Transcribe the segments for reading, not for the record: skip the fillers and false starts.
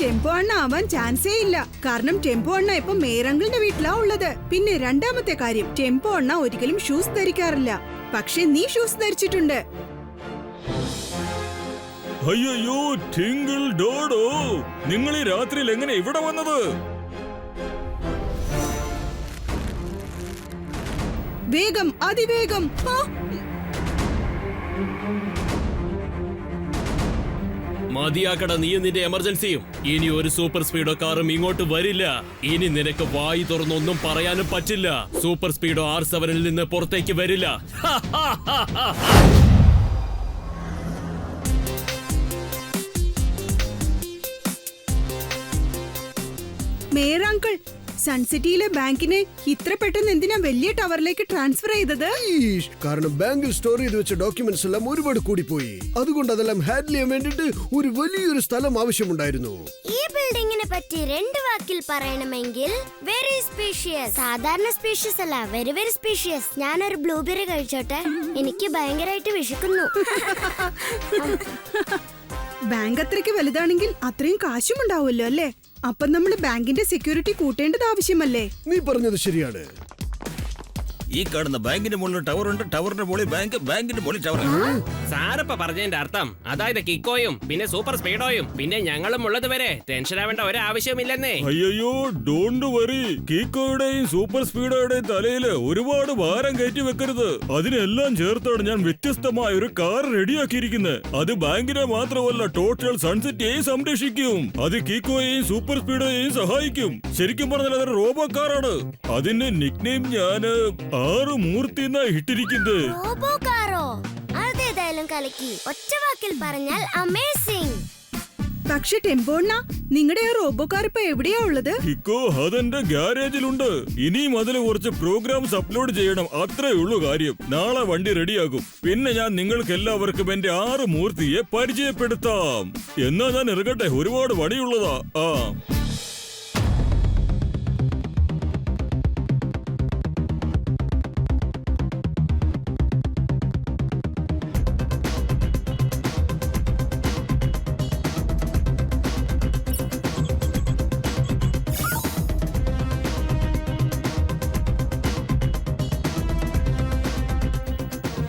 Tempo അണ്ണ ആവാൻ ചാൻസേ ഇല്ല. കാരണം ടെമ്പോ അണ്ണ ഇപ്പൊ മേയറങ്കിളിന്റെ വീട്ടിലാ ഉള്ളത്. പിന്നെ രണ്ടാമത്തെ കാര്യം, ടെമ്പോ അണ്ണ ഒരിക്കലും ഷൂസ് ധരിക്കാറില്ല. പക്ഷെ നീ ഷൂസ് ധരിച്ചിട്ടുണ്ട്. അയ്യോ ടിങ്കിൾ ഡോഡോ, നിങ്ങൾ ഈ രാത്രിയിൽ എങ്ങനെ ഇവിടെ വന്നത്? വേഗം, അതിവേഗം. മതിയാക്കട നീ നിന്റെ എമർജൻസിയും. ഇനി ഒരു സൂപ്പർ സ്പീഡോ കാറും ഇങ്ങോട്ട് വരില്ല. ഇനി നിനക്ക് വായി തുറന്നൊന്നും പറയാനും പറ്റില്ല. സൂപ്പർ സ്പീഡോ R7-ൽ നിന്ന് പുറത്തേക്ക് വരില്ല. മേയർ അങ്കിൾ, സൺസിറ്റിയിലെ ബാങ്കിനെ ഇത്ര പെട്ടെന്ന് എന്തിനാ വലിയ ടവറിലേക്ക് ട്രാൻസ്ഫർ ചെയ്തത്? കാരണം ബാങ്കിൽ സ്റ്റോർ ചെയ്ത് വെച്ച ഡോക്യുമെന്റ്സ് എല്ലാം ഒരുപാട് കൂടിപ്പോയി. അതുകൊണ്ട് അതെല്ലാം ഹാൻഡിൽ ചെയ്യാൻ വേണ്ടിട്ട് ഒരു വലിയൊരു സ്ഥലം ആവശ്യമുണ്ടായിരുന്നു. ഈ ബിൽഡിങ്ങിനെ പറ്റി 2 വാക്കിൽ പറയണമെങ്കിൽ വെരി സ്പീഷ്യസ്. സാധാരണ സ്പീഷ്യസ് അല്ല, വെരി വെരി സ്പീഷ്യസ്. ഞാനൊരു ബ്ലൂബെറി കഴിച്ചോട്ടെ, എനിക്ക് ഭയങ്കരമായിട്ട് വിശക്കുന്നു. ബാങ്ക് അത്രയ്ക്ക് വലുതാണെങ്കിൽ അത്രയും കാശും ഉണ്ടാവുമല്ലോ അല്ലേ? അപ്പൊ നമ്മള് ബാങ്കിന്റെ സെക്യൂരിറ്റി കൂട്ടേണ്ടത് ആവശ്യമല്ലേ? നീ പറഞ്ഞത് ശരിയാണ്. ഈ കാണുന്ന ബാങ്കിന്റെ മുകളിൽ ടവർ ഉണ്ട്, ടവറിന്റെ മുകളിൽ ബാങ്ക്, ബാങ്കിന്റെ മുകളിൽ ടവർ. സാറപ്പ പറഞ്ഞതിന്റെ അർത്ഥം അതായത് കിക്കോയും പിന്നെ സൂപ്പർ സ്പീഡോയും പിന്നെ ഞങ്ങളും ഉള്ളത് വരെ ടെൻഷൻ ആവേണ്ട ഒരാവശ്യമില്ലെന്നേ. അയ്യോ ഡോണ്ട് വറി, കിക്കോയുടെയും സൂപ്പർ സ്പീഡോയുടെയും തലയില് ഒരുപാട് ഭാരം കയറ്റി വെക്കരുത്. അതിനെല്ലാം ചേർത്താണ് ഞാൻ വ്യത്യസ്തമായ ഒരു കാർ റെഡിയാക്കിയിരിക്കുന്നത്. അത് ബാങ്കിനെ മാത്രമല്ല, ടോട്ടൽ സൺസിറ്റിയെയും സംരക്ഷിക്കും. അത് കിക്കോയെയും സൂപ്പർ സ്പീഡോയെയും സഹായിക്കും. ശരിക്കും പറഞ്ഞാൽ അതൊരു റോബോ കാറാണ്. അതിന്റെ നിക്നെയിം ഞാന് 6 മൂർത്തി എന്നാ ഇട്ടിരിക്കുന്നത്. റോബോ കാറോ? അതേതായാലും കലക്കി. ഒറ്റ വാക്കിൽ പറഞ്ഞാൽ അമേസിംഗ്. പക്ഷെ ടെമ്പോണ്ണ, നിങ്ങളുടെ ആ റോബോ കാർ ഇപ്പൊ എവിടെയാ ഉള്ളത്? കിക്കോ അതെന്റെ ഗ്യാരേജിലുണ്ട്. ഇനിയും അതിൽ കുറച്ച് പ്രോഗ്രാംസ് അപ്ലോഡ് ചെയ്യണം, അത്രേ ഉള്ളൂ കാര്യം. നാളെ വണ്ടി റെഡിയാകും. പിന്നെ ഞാൻ നിങ്ങൾക്ക് എല്ലാവർക്കും എന്റെ 6 മൂർത്തിയെ പരിചയപ്പെടുത്താം. എന്നാ ഞാൻ ഇറങ്ങട്ടെ, ഒരുപാട് പണിയുള്ളതാ.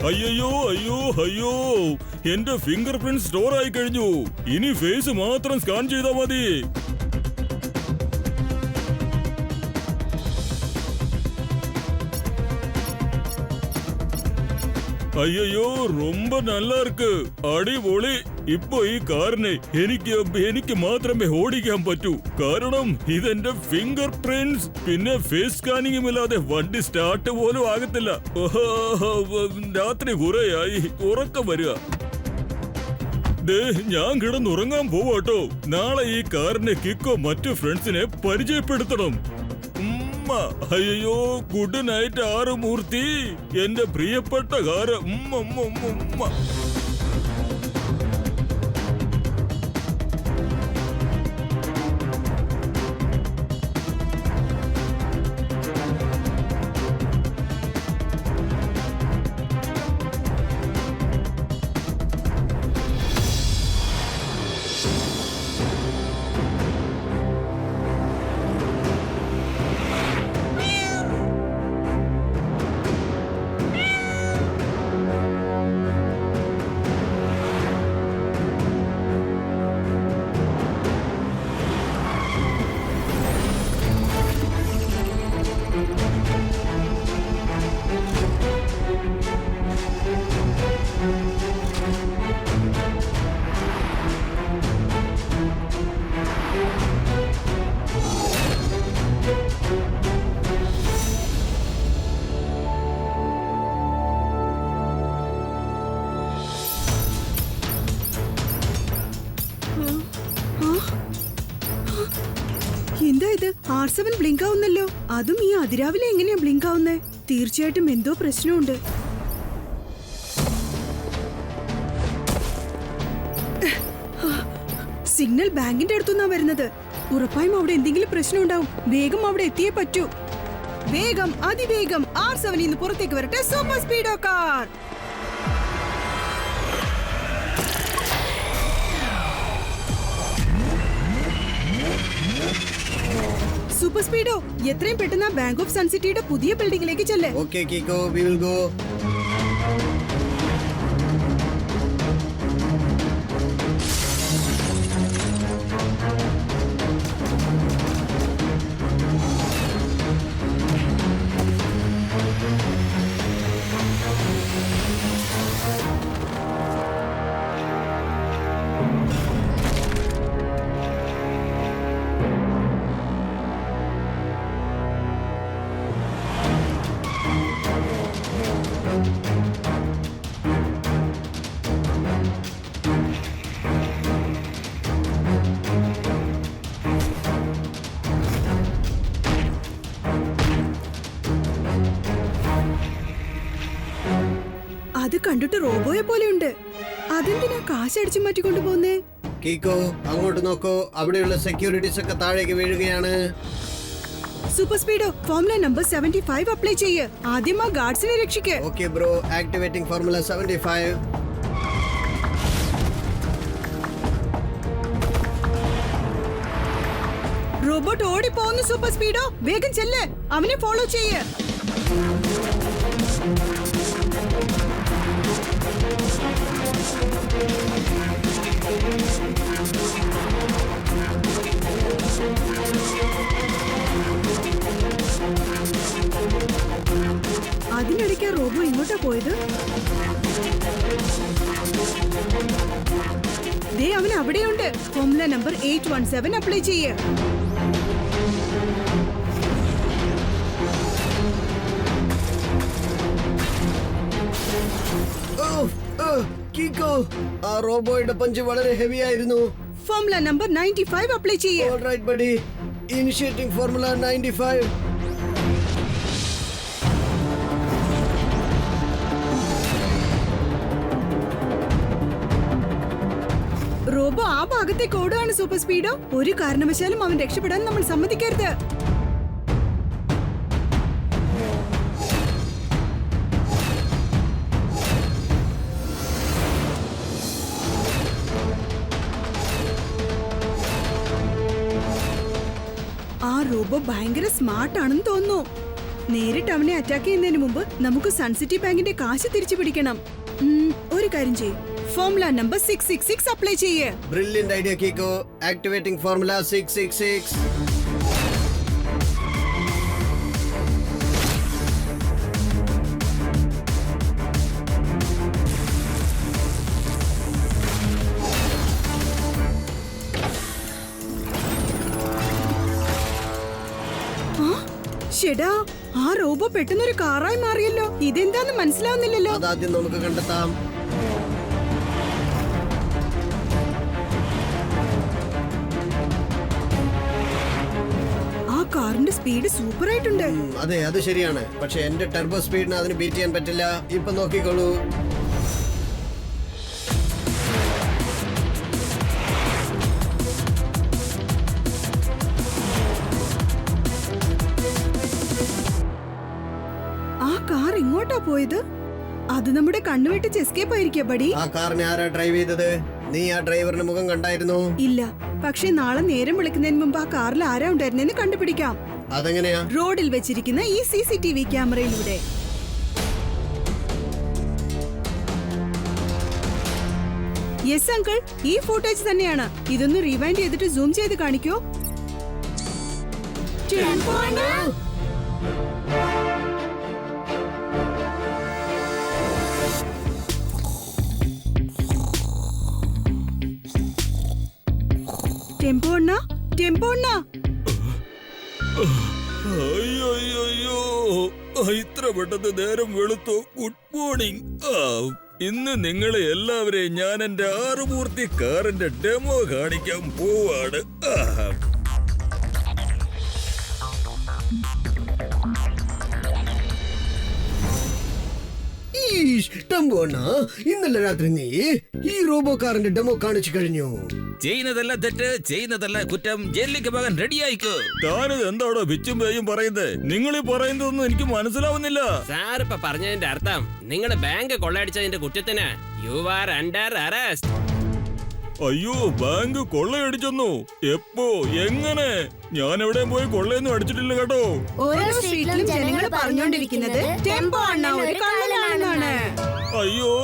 അയ്യോ അയ്യോ അയ്യോ, എന്റെ ഫിംഗർ പ്രിന്റ് സ്റ്റോർ ആയി കഴിഞ്ഞു. ഇനി ഫേസ് മാത്രം സ്കാൻ ചെയ്താൽ മതി. അയ്യോ ரொம்ப நல்லா இருக்கு, അടിപൊളി. ഇപ്പൊ ഈ കാറിനെ എനിക്ക് മാത്രമേ ഓടിക്കാൻ പറ്റൂ. കാരണം ഇതെന്റെ ഫിംഗർ പ്രിന്റ്സ്. പിന്നെ ഫേസ് സ്കാനിങ്ങും ഇല്ലാതെ വണ്ടി സ്റ്റാർട്ട് പോലും ആകത്തില്ല. രാത്രി കുറേയായി, ഉറക്കം വരിക. ഞാൻ കിടന്നുറങ്ങാൻ പോവാട്ടോ. നാളെ ഈ കാറിനെ കിക്കോ മറ്റു ഫ്രണ്ട്സിനെ പരിചയപ്പെടുത്തണം. അയ്യോ ഗുഡ് നൈറ്റ് 6 മൂർത്തി, എന്റെ പ്രിയപ്പെട്ട കാറ്. എന്താ ഇത്? R7 blink ആവുന്നല്ലോ. അതും ഈ അതിരാവിലെ എങ്ങനെയാ ബ്ലിങ്ക് ആവുന്നേ? തീർച്ചയായിട്ടും എന്തോ പ്രശ്നമുണ്ട്. സിഗ്നൽ ബാങ്കിന്റെ അടുത്തുനിന്നാ വരുന്നത്. ഉറപ്പായും അവിടെ എന്തെങ്കിലും പ്രശ്നം ഉണ്ടാവും. വേഗം അവിടെ എത്തിയേ പറ്റൂ. വേഗം, അതിവേഗം R7 ഇന്ന് പുറത്തേക്ക് വരട്ടെ. Super Speedo car. Super Speedo എത്രയും പെട്ടെന്ന് ബാങ്ക് ഓഫ് സൺ സിറ്റിയുടെ പുതിയ ബിൽഡിംഗിലേക്ക് ചെല്ലേ. Okay Kiko, we will go. അത് കണ്ടിട്ട് റോബോയെ പോലെയുണ്ട്. അതെന്തിനാ കാശ് അടിച്ചു മാറ്റിക്കൊണ്ടു പോന്നേ? കീക്കോ, അങ്ങോട്ട് നോക്കൂ. അവിടെയുള്ള സെക്യൂരിറ്റീസ് ഒക്കെ താഴേക്ക് വീഴുകയാണ്. Super Speedo formula number 75 apply ചെയ്യ്. ആദ്യം ആ ഗാർഡ്സിനെ രക്ഷിക്ക്. Okay bro, activating formula 75. Robot ഓടി പോകുന്നു. സൂപ്പർ സ്പീഡോ വേഗം ചെല്ല്, അവനെ ഫോളോ ചെയ്യ്. അതിനിടയ്ക്ക് റോബോ ഇങ്ങോട്ടാ പോയത്. ദേ അവൻ അവിടെയുണ്ട്. ഫോർമുല നമ്പർ 817 അപ്ലൈ ചെയ്യ്. കീക്കോ, ആ റോബോയുടെ പഞ്ച് വളരെ ഹെവി ആയിരുന്നു. ഫോർമുല നമ്പർ 95 അപ്ലൈ ചെയ്യ്. Alright buddy, initiating formula 95. Robo ആ ഭാഗത്തേക്ക് ഓടുകയാണ്. സൂപ്പർ സ്പീഡോ ഒരു കാരണവശാലും അവൻ രക്ഷപ്പെടാൻ നമ്മൾ സമ്മതിക്കരുത്. ആ റോബോ ഭയങ്കര സ്മാർട്ട് ആണെന്ന് തോന്നുന്നു. നേരിട്ട് അവനെ അറ്റാക്ക് ചെയ്യുന്നതിന് മുമ്പ് നമുക്ക് സൺസിറ്റി ബാങ്കിന്റെ കാശ് തിരിച്ചു പിടിക്കണം. ഒരു കാര്യം ചെയ്യും, ഫോർമുല നമ്പർ 666 അപ്ലൈ ചെയ്യ്. Brilliant idea Kiko. Activating formula 666. ഷെടാ, ആ റോബോ പെട്ടെന്നൊരു കാറായി മാറിയല്ലോ. ഇതെന്താന്ന് മനസ്സിലാവുന്നില്ലല്ലോ. അതാദ്യം നമുക്ക് കണ്ടെത്താം. ആ കാറിന്റെ സ്പീഡ് സൂപ്പർ ആയിട്ടുണ്ട്. അതെ, അത് ശരിയാണ്. പക്ഷെ എന്റെ ടെർബോ സ്പീഡിന് അതിന് ബീറ്റ് ചെയ്യാൻ പറ്റില്ല. ഇപ്പൊ നോക്കിക്കോളൂ. ആ കാർ ഇങ്ങോട്ടാ പോയത്. അത് നമ്മുടെ കണ്ണുവെട്ടിച്ച് എസ്കേപ്പ് ആയിരിക്കും ബഡി. ആ കാറിനെ ആരാ ഡ്രൈവ് ചെയ്തത്? നീ ആ ഡ്രൈവറിന്റെ മുഖം കണ്ടായിരുന്നോ? ഇല്ല, പക്ഷെ നാളെ നേരം വിളിക്കുന്നതിന് മുമ്പ് ആ കാറിൽ ആരാ ഉണ്ടായിരുന്നെന്ന് കണ്ടുപിടിക്കാം. അതെങ്ങനെയാ? റോഡിൽ വെച്ചിരിക്കുന്ന ഈ CCTV ക്യാമറയിലൂടെ. യെസ് അങ്കിൾ, ഈ ഫുട്ടേജ് തന്നെയാണ്. ഇതൊന്ന് റിവൈൻഡ് ചെയ്തിട്ട് സൂം ചെയ്ത് കാണിക്കോ. ടെമ്പോ അണ്ണ, ടെമ്പോ അണ്ണ. അയ്യോ, ഇത്ര പെട്ടെന്ന് നേരം വെളുത്തു. Good morning. ഇന്ന് നിങ്ങളെ എല്ലാവരെയും ഞാൻ എന്റെ ആറുമൂർത്തി കാറിന്റെ ഡെമോ കാണിക്കാൻ പോവാണ്. ഇന്നലെ രാത്രി നീ ഈ റോബോ കാറിന്റെ ഡെമോ കാണിച്ചു കഴിഞ്ഞു. ചെയ്യുന്നതല്ല തെറ്റ്, ചെയ്യുന്നതല്ല കുറ്റം. ജയിലിലേക്ക് പോകാൻ റെഡിയായിക്കോ. താനിത് എന്താണോ വിച്ചും പേയും പറയുന്നത്? നിങ്ങൾ ഈ പറയുന്നതൊന്നും എനിക്ക് മനസ്സിലാവുന്നില്ല. സാർ ഇപ്പൊ പറഞ്ഞതിന്റെ അർത്ഥം നിങ്ങളുടെ ബാങ്ക് കൊള്ളയടിച്ചതിന്റെ കുറ്റത്തിന് യു ആർ അണ്ടർ അറസ്റ്റ്. അയ്യോ, ബാങ്ക് കൊള്ളയടിച്ചെന്നു. എപ്പോ, എങ്ങനെ? ഞാൻ എവിടെയും പോയി കൊള്ളയൊന്നും അടിച്ചിട്ടില്ല കേട്ടോ. ഓരോ സ്ട്രീറ്റിലും ജനങ്ങൾ പറഞ്ഞുകൊണ്ടിരിക്കുന്നത് ടെമ്പോ അണ്ണ ഒരു കള്ളനാണെന്നാണ്. അയ്യോ,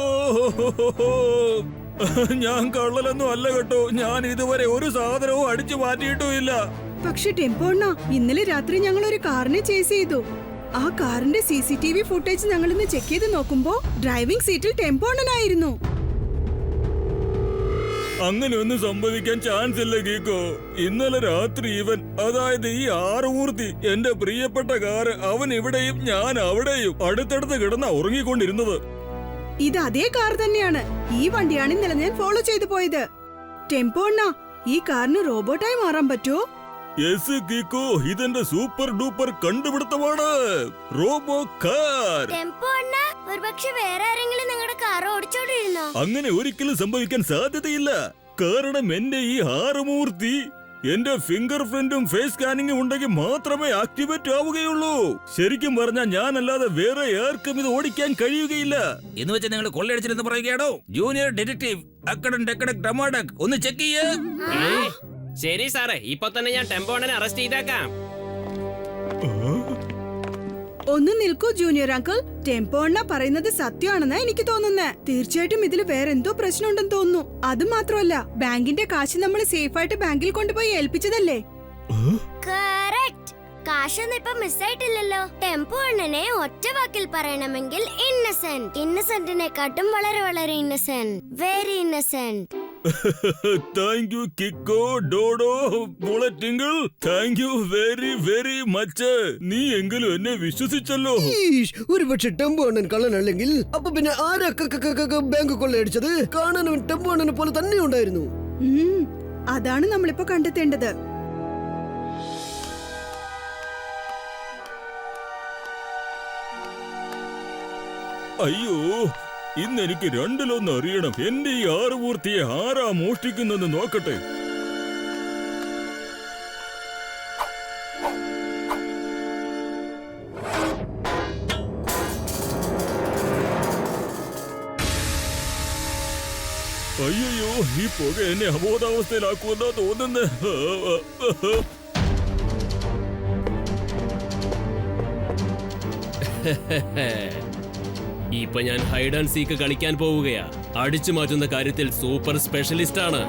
ഞാൻ കള്ളലൊന്നും അല്ല കേട്ടോ. ഞാൻ ഇതുവരെ ഒരു സാധനവും അടിച്ചു മാറ്റിയിട്ടുമില്ല. പക്ഷെ ടെമ്പോ അണ്ണ, ഇന്നലെ രാത്രി ഞങ്ങൾ ഒരു കാറിനെ ചേസ് ചെയ്തു. ആ കാറിന്റെ CCTV ഫുട്ടേജ് ഞങ്ങൾ ഇന്ന് ചെക്ക് ചെയ്ത് നോക്കുമ്പോ ഡ്രൈവിംഗ് സീറ്റിൽ ടെമ്പോ അണ്ണനായിരുന്നു. അങ്ങനെ ഒന്നും സംഭവിക്കാൻ ചാൻസ് ഇല്ല ഗീക്കോ. ഇന്നലെ രാത്രി ഇവൻ, അതായത് ഈ ആറുമൂർത്തി, എന്റെ പ്രിയപ്പെട്ട കാറ്, അവൻ ഇവിടെയും ഞാൻ അവിടെയും അടുത്തടുത്ത് കിടന്ന ഉറങ്ങിക്കൊണ്ടിരുന്നത്. ഇത് അതേ കാർ തന്നെയാണ്. ഈ വണ്ടിയാണ് ഇന്നലെ ഞാൻ ഫോളോ ചെയ്തു പോയത്. ടെമ്പോ അണ്ണ, ഈ കാറിന് റോബോട്ടായി മാറാൻ പറ്റുമോ? യെസ് ഗീക്കോ, ഇതെന്റെ സൂപ്പർ ഡൂപ്പർ കണ്ടുപിടുത്തമാണ്. Robo car. ടെമ്പോ അണ്ണ, ഒരുപക്ഷെ വേറെ ആരെങ്കിലും നിങ്ങളുടെ കാർ ഓടിച്ചോണ്ടിരുന്നോ? അങ്ങനെ ഒരിക്കലും സംഭവിക്കാൻ സാധ്യതയില്ല. കാരണം എന്റെ ഈ ആറുമൂർത്തി, എന്റെ ഫിംഗർ പ്രിന്റും ഫേസ് സ്കാനിങ്ങും ഉണ്ടെങ്കിൽ മാത്രമേ ആക്ടിവേറ്റ് ആവുകയുള്ളൂ. ശരിക്കും പറഞ്ഞാൽ ഞാനല്ലാതെ വേറെ ആർക്കും ഇത് ഓടിക്കാൻ കഴിയുകയില്ല. എന്ന് വെച്ചാൽ നിങ്ങൾ കൊള്ളയടിച്ചില്ലെന്ന് പറയുകയാണോ? ജൂനിയർ ഡിറ്റക്റ്റീവ് അക്കഡക് ടമാഡക് ഒന്ന് ചെക്ക് ചെയ്യേ. ശരി സാറേ, ഇപ്പൊ തന്നെ ഞാൻ ടെമ്പോ അണ്ണനെ അറസ്റ്റ് ചെയ്തേക്കാം. ഒന്ന് നിൽക്കൂ ജൂനിയർ അങ്കിൾ. ടെമ്പോ അണ്ണ പറയുന്നത് സത്യമാണെന്നാ എനിക്ക് തോന്നുന്നത്. തീർച്ചയായിട്ടും ഇതിൽ വേറെന്തോ പ്രശ്നമുണ്ടെന്ന് തോന്നുന്നു. അത് മാത്രമല്ല, ബാങ്കിന്റെ കാശ് നമ്മൾ സേഫ് ആയിട്ട് ബാങ്കിൽ കൊണ്ടുപോയി ഏൽപ്പിച്ചതല്ലേ? കറക്റ്റ്. കാശൊന്നും ഇപ്പൊ മിസ്സായിട്ടില്ലല്ലോ. ടെമ്പോ അണ്ണനെ ഒറ്റ വാക്കിൽ പറയണമെങ്കിൽ ഇന്നസെന്റ്. ഇന്നസെന്റിനെക്കാട്ടും വളരെ വളരെ innocent. Very innocent. Thank you Kiko, Dodo, ബുള്ളറ്റിംഗിൾ. Thank you very very much. നീ എങ്കിലും എന്നെ വിശ്വസിച്ചല്ലോ. ഒരുപക്ഷെ ടെമ്പോ അണ്ണൻ കള്ളനല്ലെങ്കിൽ അപ്പൊ പിന്നെ ആരാ ബാങ്ക് കൊള്ളയടിച്ചത്? കാണാൻ അവൻ ടെമ്പോ അണ്ണനെ പോലെ തന്നെ ഉണ്ടായിരുന്നു. അതാണ് നമ്മളിപ്പോ കണ്ടെത്തേണ്ടത്. അയ്യോ, ഇന്ന് എനിക്ക് രണ്ടിലൊന്ന് അറിയണം. എന്റെ ഈ ആറുമൂർത്തിയെ ആരാ മോഷ്ടിക്കുന്നെന്ന് നോക്കട്ടെ. അയ്യോ, ഈ പുക എന്നെ അബോധാവസ്ഥയിലാക്കുമെന്നാ തോന്നുന്നത്. ഇപ്പൊ ഞാൻ ഹൈഡ് ആൻഡ് സീക്ക് കളിക്കാൻ പോവുകയാ. അടിച്ചു മാറ്റുന്ന കാര്യത്തിൽ സൂപ്പർ സ്പെഷ്യലിസ്റ്റ് ആണ്.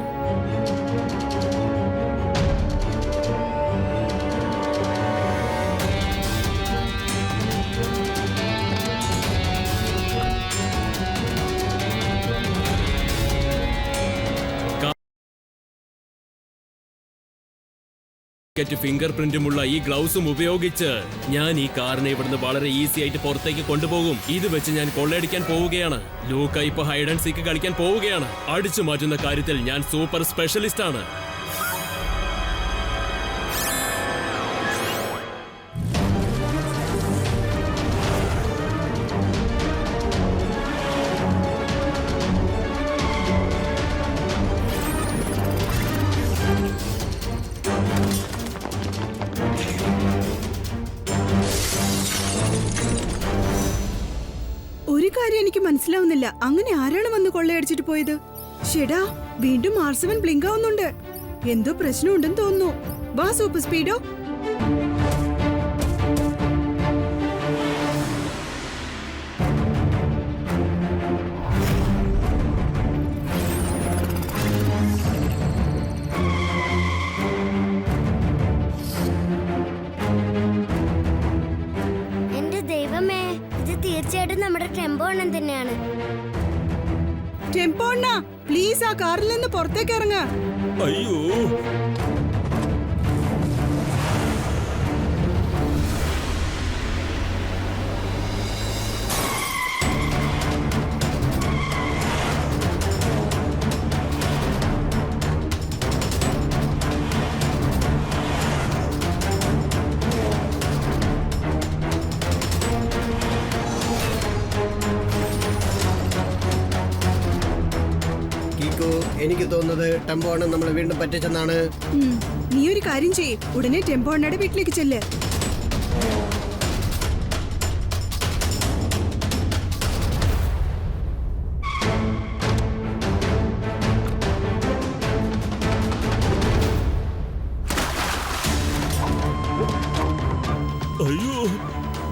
ഫിംഗർ പ്രിന്റുമുള്ള ഈ ഗ്ലൗസും ഉപയോഗിച്ച് ഞാൻ ഈ കാറിനെ ഇവിടുന്ന് വളരെ ഈസി ആയിട്ട് പുറത്തേക്ക് കൊണ്ടുപോകും. ഇത് വെച്ച് ഞാൻ കൊള്ളയടിക്കാൻ പോവുകയാണ്. ലൂക്ക ഇപ്പൊ ഹൈഡ് ആൻഡ് സീക്ക് കളിക്കാൻ പോവുകയാണ്. അടിച്ചു മാറ്റുന്ന കാര്യത്തിൽ ഞാൻ സൂപ്പർ സ്പെഷ്യലിസ്റ്റ് ആണ്. ഒരു കാര്യം എനിക്ക് മനസ്സിലാവുന്നില്ല. അങ്ങനെ ആരാണ് വന്ന് കൊള്ളയടിച്ചിട്ട് പോയത്? ഷെടാ, വീണ്ടും R7 ബ്ലിങ്ക് ആവുന്നുണ്ട്. എന്തോ പ്രശ്നമുണ്ടെന്ന് തോന്നുന്നു. വാ സൂപ്പർ സ്പീഡോ. എന്റെ ദൈവമേ, ഇത് തീർച്ചയായിട്ടും നമ്മുടെ ടെമ്പോ അണ്ണൻ തന്നെയാണ്. ടെമ്പോ അണ്ണ, പ്ലീസ് ആ കാറിൽ നിന്ന് പുറത്തേക്ക് ഇറങ്ങ. അയ്യോ, കിക്കോ, എനിക്ക് തോന്നുന്നത് ടെമ്പോ അണ്ണൻ നമ്മളെ വീണ്ടും പറ്റിച്ചെന്നാണ്. നീ ഒരു കാര്യം ചെയ്യ്, ഉടനെ ടെമ്പോ അണ്ണയുടെ വീട്ടിലേക്ക് ചെല്ല്.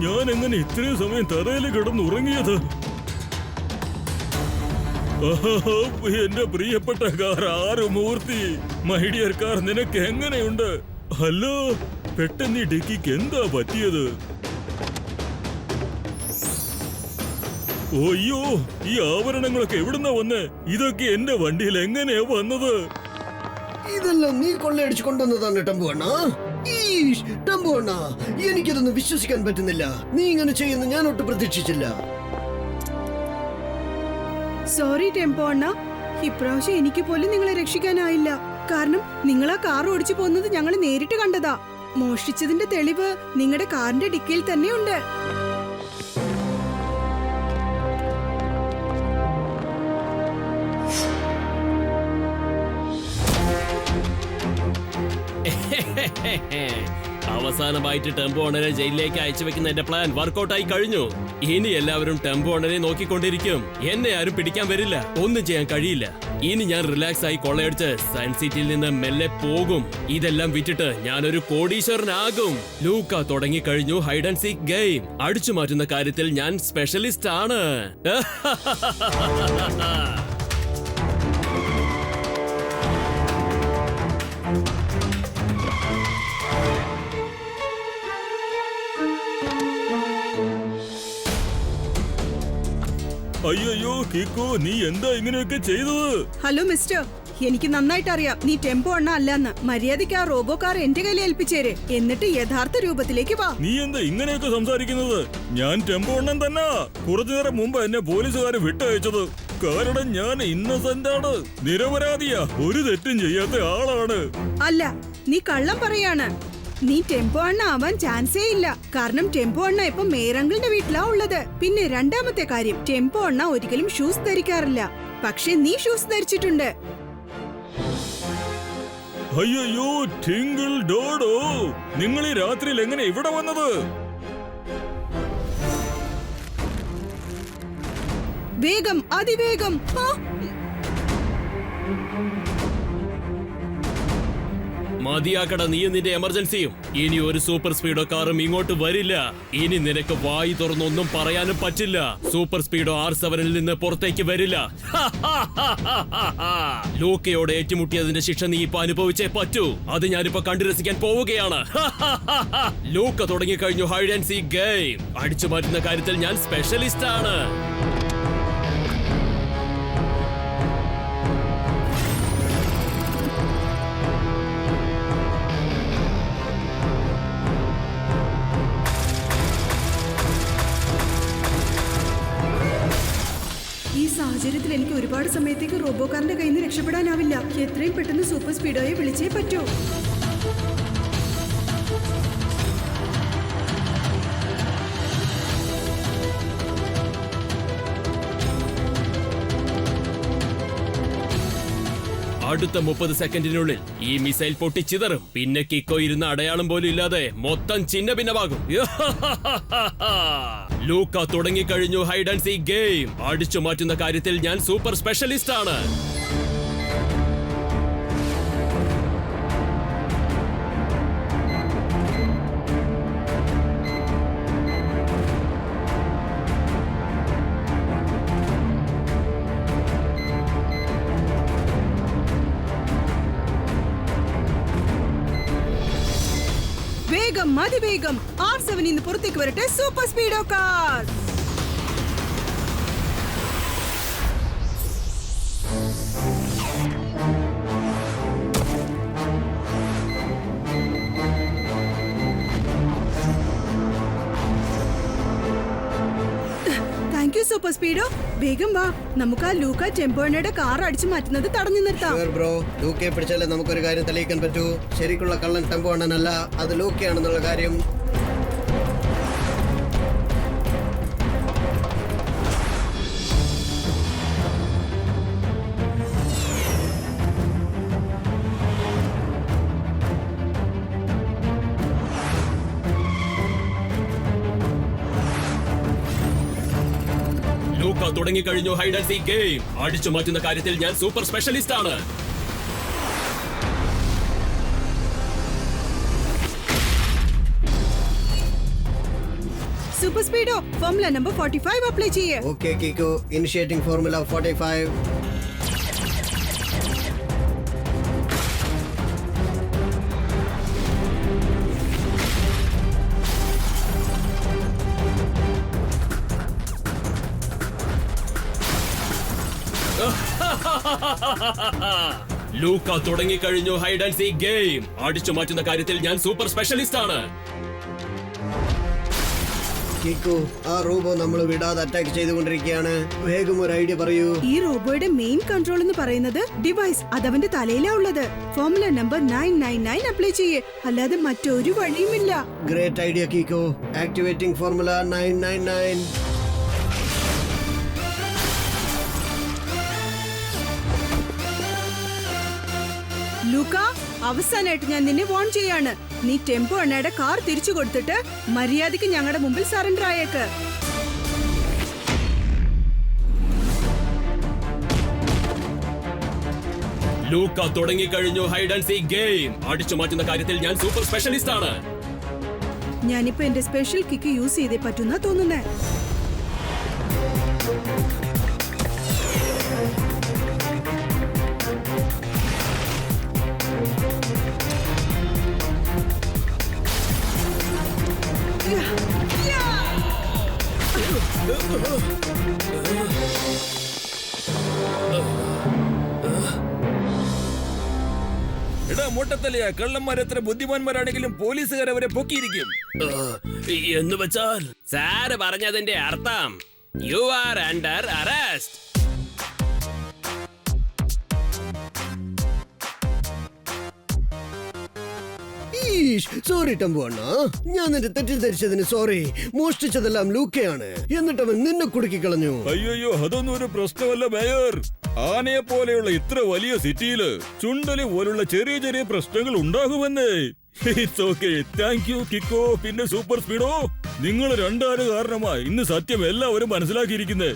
ഞാൻ എങ്ങനെ ഇത്രയും സമയം തറയിൽ കിടന്നുറങ്ങിയത്? ആഹാ, എന്റെ പ്രിയപ്പെട്ട കാർ ആറുമൂർത്തി, മൈ ഡിയർ കാർ, നിനക്ക് എങ്ങനെയുണ്ട്? ഹലോ, പെട്ടെന്ന് ഈ ഡിക്കിക്ക് എന്താ പറ്റിയത്? ഓയ്യോ, ഈ ആഭരണങ്ങളൊക്കെ എവിടുന്നാ വന്നേ? ഇതൊക്കെ എന്റെ വണ്ടിയിൽ എങ്ങനെയാ വന്നത്? ഇതെല്ലാം നീ കൊള്ളയടിച്ചു കൊണ്ടുവന്നതാണ് ടെമ്പു അണ്ണ. ടെമ്പു അണ്ണ, എനിക്കിതൊന്നും വിശ്വസിക്കാൻ പറ്റുന്നില്ല. നീ ഇങ്ങനെ ചെയ്യുന്ന ഞാൻ ഒട്ടും പ്രതീക്ഷിച്ചില്ല. സോറി ടെമ്പോ അണ്ണ, ഇപ്രാവശ്യം എനിക്ക് പോലും നിങ്ങളെ രക്ഷിക്കാനായില്ല. കാരണം നിങ്ങൾ ആ കാർ ഓടിച്ചു പോകുന്നത് ഞങ്ങൾ നേരിട്ട് കണ്ടതാ. മോഷ്ടിച്ചതിന്റെ തെളിവ് നിങ്ങളുടെ കാറിന്റെ ഡിക്കിയിൽ തന്നെയുണ്ട്. അവസാനമായിട്ട് ടെമ്പോ ഓണറെ ജയിലിലേക്ക് അയച്ചു വെക്കുന്ന എന്റെ പ്ലാൻ വർക്കൗട്ട് ആയി കഴിഞ്ഞു. ഇനി എല്ലാവരും ടെമ്പോ ഓണറെ നോക്കിക്കൊണ്ടിരിക്കും. എന്നെ ആരും പിടിക്കാൻ വരില്ല, ഒന്നും ചെയ്യാൻ കഴിയില്ല. ഇനി ഞാൻ റിലാക്സ് ആയി കൊള്ളയടിച്ച് സൺ സിറ്റിയിൽ നിന്ന് മെല്ലെ പോകും. ഇതെല്ലാം വിറ്റിട്ട് ഞാനൊരു കോടീശ്വരനാകും. ലൂക്ക തുടങ്ങി കഴിഞ്ഞു ഹൈഡ് ആൻഡ് സീക്ക് ഗെയിം. അടിച്ചു മാറ്റുന്ന കാര്യത്തിൽ ഞാൻ സ്പെഷ്യലിസ്റ്റ് ആണ്. അയ്യോ കിക്കോ, നീ എന്താ ഇങ്ങനെയൊക്കെ ചെയ്തത്? ഹലോ മിസ്റ്റർ, എനിക്ക് നന്നായിട്ട് അറിയാം നീ ടെമ്പോ അണ്ണ അല്ലെന്ന്. മര്യാദയ്ക്ക് ആ റോബോ കാർ എന്റെ കയ്യിൽ ഏൽപ്പിച്ചേര്, എന്നിട്ട് യഥാർത്ഥ രൂപത്തിലേക്ക് വാ. നീ എന്താ ഇങ്ങനെയൊക്കെ സംസാരിക്കുന്നത്? ഞാൻ ടെമ്പോ എണ്ണം തന്നെ. കുറച്ചു നേരം മുമ്പ് എന്നെ പോലീസുകാര് വിട്ടയച്ചത്. കാരണം ഞാൻ ഇന്നസെന്റ് ആണ്, നിരപരാധിയാ, ഒരു തെറ്റും ചെയ്യാത്ത ആളാണ്. അല്ല, നീ കള്ളം പറയാണ്. നീ ടെമ്പോ അണ്ണ ആവാൻ ചാൻസേ ഇല്ല. കാരണം ടെമ്പോ അണ്ണ ഇപ്പൊ മേയറങ്കിളിന്റെ വീട്ടിലാ ഉള്ളത്. പിന്നെ രണ്ടാമത്തെ കാര്യം, ടെമ്പോ അണ്ണ ഒരിക്കലും ഷൂസ് ധരിക്കാറില്ല. പക്ഷെ നീ ഷൂസ് ധരിച്ചിട്ടുണ്ട്. അയ്യോ ടിങ്കിൾ ഡോഡോ, നിങ്ങൾ ഈ രാത്രിയിൽ എങ്ങനെ ഇവിടെ വന്നത്? വേഗം, അതിവേഗം. മതിയാക്കട നീ നിന്റെ എമർജൻസിയും. ഇനി ഒരു സൂപ്പർ സ്പീഡോ കാറും ഇങ്ങോട്ട് വരില്ല. ഇനി നിനക്ക് വായി തുറന്നൊന്നും പറയാനും പറ്റില്ല. സൂപ്പർ സ്പീഡോ R7-ൽ നിന്ന് പുറത്തേക്ക് വരില്ല. ലൂക്കയോട് ഏറ്റുമുട്ടിയതിന്റെ ശിക്ഷ നീ ഇപ്പൊ അനുഭവിച്ചേ പറ്റൂ. അത് ഞാനിപ്പോ കണ്ടു രസിക്കാൻ പോവുകയാണ്. ലൂക്ക തുടങ്ങിക്കഴിഞ്ഞു ഹൈഡ് ആൻഡ് സീക്ക് ഗെയിം. അടിച്ചു മാറ്റുന്ന കാര്യത്തിൽ ഞാൻ സ്പെഷ്യലിസ്റ്റ് ആണ്. ഈ സാഹചര്യത്തിൽ എനിക്ക് ഒരുപാട് സമയത്തേക്ക് റോബോക്കാറിന്റെ കയ്യിൽ നിന്ന് രക്ഷപ്പെടാനാവില്ല. എത്രയും പെട്ടെന്ന് സൂപ്പർ സ്പീഡോയെ വിളിച്ചേ പറ്റൂ. അടുത്ത 30 സെക്കൻഡിനുള്ളിൽ ഈ മിസൈൽ പൊട്ടിച്ചിതറും. പിന്നെ കിക്കോ ഇരുന്ന അടയാളം പോലും ഇല്ലാതെ മൊത്തം ചിന്ന ഭിന്നമാകും. ലൂക്ക തുടങ്ങിക്കഴിഞ്ഞു ഹൈഡ് ആൻഡ് സീക്ക് ഗെയിം. അടിച്ചു മാറ്റുന്ന കാര്യത്തിൽ ഞാൻ സൂപ്പർ സ്പെഷ്യലിസ്റ്റ് ആണ്. വേഗം, അതിവേഗം. R7 നിന്ന് പുറത്തേക്ക് വരട്ടെ Super Speedo car. Thank you Super Speedo. വേഗം വാ, നമുക്ക് ആ ലൂക്ക ടെമ്പോണയുടെ കാർ അടിച്ചു മാറ്റുന്നത് തടഞ്ഞു നിർത്താം. ബ്രോ, ലൂക്കയെ പിടിച്ചാലേ നമുക്കൊരു കാര്യം തെളിയിക്കാൻ പറ്റൂ. ശരിക്കുള്ള കള്ളൻ ടെമ്പോ അണ്ണനല്ല, അത് ലൂക്കയാണെന്നുള്ള കാര്യം. ലൂക്ക തുടങ്ങിക്കഴിഞ്ഞു ഹൈഡ് ആൻഡ് സീക്ക് ഗെയിം. അടിച്ചു മാറ്റുന്ന കാര്യത്തിൽ ഞാൻ സൂപ്പർ സ്പെഷ്യലിസ്റ്റ് ആണ്. Super Speedo formula number 45 apply ചെയ്യേ. Okay Kiko, initiating formula 45. Luca തുടങ്ങിക്കഴിഞ്ഞു ഹൈഡ് ആൻഡ് സീക്ക് ഗെയിം. അടിച്ചു മാറ്റുന്ന കാര്യത്തിൽ ഞാൻ സൂപ്പർ സ്പെഷ്യലിസ്റ്റ് ആണ്. കിക്കോ, ആ റോബോ നമ്മൾ വിടാതെ അറ്റാക്ക് ചെയ്തുകൊണ്ടിരിക്കുകയാണ്. വേഗം ഒരു ഐഡിയ പറയൂ. ഈ റോബോയുടെ മെയിൻ കൺട്രോൾ എന്ന് പറയുന്നത് ഡിവൈസ് അതവന്റെ തലയിലാ ഉള്ളത്. ഫോർമുല നമ്പർ 999 അപ്ലൈ ചെയ്യേ, അല്ലാതെ മറ്റൊരു വഴിയുമില്ല. Great idea Kiko. Activating formula 999. Luca, അവസാനമായിട്ട് ഞാൻ നിന്നെ വാൺ ചെയ്യാണ്. നീ ടെമ്പോ അണ്ണയുടെ കാർ തിരിച്ചു കൊടുത്തിട്ട് മര്യാദയ്ക്ക് ഞങ്ങളുടെ മുമ്പിൽ സറണ്ടർ ആയേക്ക്. ലൂക്ക തുടങ്ങിക്കഴിഞ്ഞു ഹൈഡ് ആൻഡ് സീക്ക് ഗെയിം. അടിച്ചു മാറ്റുന്ന കാര്യത്തിൽ ഞാൻ സൂപ്പർ സ്പെഷ്യലിസ്റ്റ് ആണ്. ഞാനിപ്പോ എന്റെ സ്പെഷ്യൽ കിക്ക് യൂസ് ചെയ്തേ പറ്റുന്ന തോന്നുന്നേ. എടാ മൊട്ടത്തലയാ, കള്ളന്മാർ എത്ര ബുദ്ധിമാന്മാരാണെങ്കിലും പോലീസുകാർ അവരെ പൊക്കിയിരിക്കും. എന്ന് വെച്ചാൽ സാറ് പറഞ്ഞതിന്റെ അർത്ഥം you are under arrest. Sorry tempo അണ്ണ, ഞാൻ നിന്റെ തെറ്റിദ്ധരിച്ചതിന് സോറി. മോഷ്ടിച്ചതെല്ലാം ലൂക്കയാണ്, എന്നിട്ട് അവൻ നിന്നെ കുടുക്കി കളഞ്ഞു. അയ്യോ, അതൊന്നും ഒരു പ്രശ്നമല്ല മേയർ. ആനയെ പോലെയുള്ള ഇത്ര വലിയ സിറ്റിയില് ചുണ്ടലി പോലുള്ള ചെറിയ ചെറിയ പ്രശ്നങ്ങൾ ഉണ്ടാകുമെന്നേ. It's okay. Thank you Kiko, പിന്നെ സൂപ്പർ സ്പീഡോ. നിങ്ങൾ രണ്ടാല് കാരണമായി ഇന്ന് സത്യം എല്ലാവരും മനസ്സിലാക്കിയിരിക്കുന്നേ.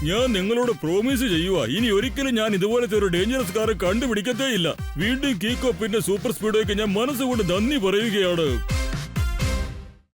ഞാൻ നിങ്ങളോട് പ്രോമിസ് ചെയ്യുക, ഇനി ഒരിക്കലും ഞാൻ ഇതുപോലത്തെ ഒരു ഡേഞ്ചറസ് കാർ കണ്ടുപിടിക്കത്തേ ഇല്ല. വീണ്ടും കീക്കോ പിന്നെ സൂപ്പർ സ്പീഡോയ്ക്ക് ഞാൻ മനസ്സുകൊണ്ട് നന്ദി പറയുകയാണ്.